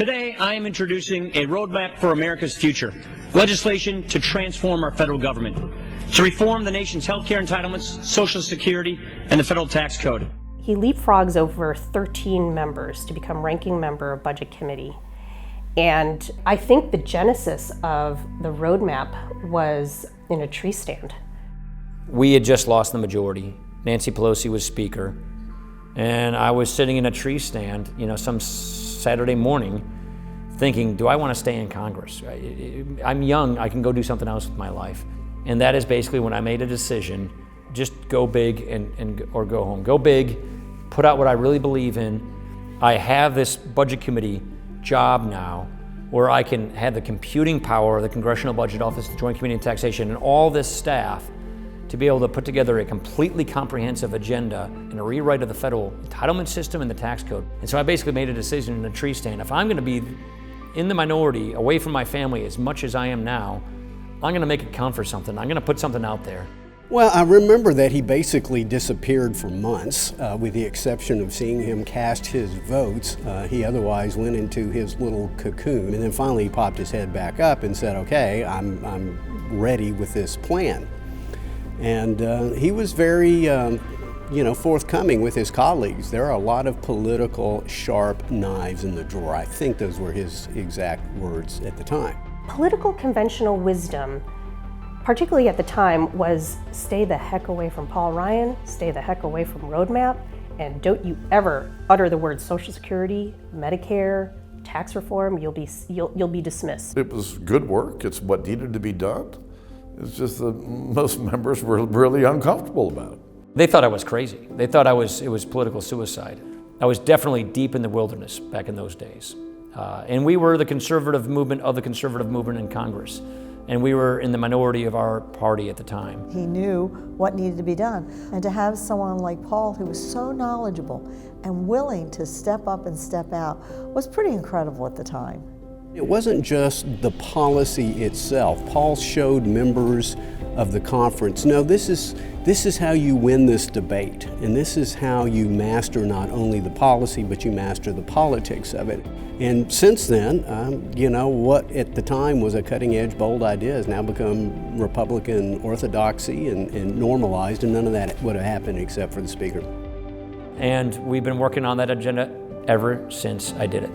Today, I am introducing a roadmap for America's future, legislation to transform our federal government, to reform the nation's health care entitlements, Social Security, and the federal tax code. He leapfrogs over 13 members to become ranking member of Budget Committee. And I think the genesis of the roadmap was in a tree stand. We had just lost the majority. Nancy Pelosi was Speaker. And I was sitting in a tree stand, some Saturday morning thinking, do I want to stay in Congress? I'm young, I can go do something else with my life. And that is basically when I made a decision, just go big or go home. Go big, put out what I really believe in. I have this Budget Committee job now where I can have the computing power of the Congressional Budget Office, the Joint Committee on Taxation, and all this staff to be able to put together a completely comprehensive agenda and a rewrite of the federal entitlement system and the tax code. And so I basically made a decision in a tree stand. If I'm going to be in the minority, away from my family as much as I am now, I'm going to make it count for something. I'm going to put something out there. Well, I remember that he basically disappeared for months, with the exception of seeing him cast his votes. He otherwise went into his little cocoon, and then finally he popped his head back up and said, okay, I'm ready with this plan. And he was very, forthcoming with his colleagues. There are a lot of political sharp knives in the drawer. I think those were his exact words at the time. Political conventional wisdom, particularly at the time, was stay the heck away from Paul Ryan, stay the heck away from roadmap, and don't you ever utter the words Social Security, Medicare, tax reform. You'll be dismissed. It was good work. It's what needed to be done. It's just that most members were really uncomfortable about it. They thought I was crazy. They thought it was political suicide. I was definitely deep in the wilderness back in those days. And we were the conservative movement of the conservative movement in Congress. And we were in the minority of our party at the time. He knew what needed to be done. And to have someone like Paul who was so knowledgeable and willing to step up and step out was pretty incredible at the time. It wasn't just the policy itself. Paul showed members of the conference, no, this is how you win this debate, and this is how you master not only the policy, but you master the politics of it. And since then, what at the time was a cutting-edge, bold idea has now become Republican orthodoxy and normalized, and none of that would have happened except for the Speaker. And we've been working on that agenda ever since I did it.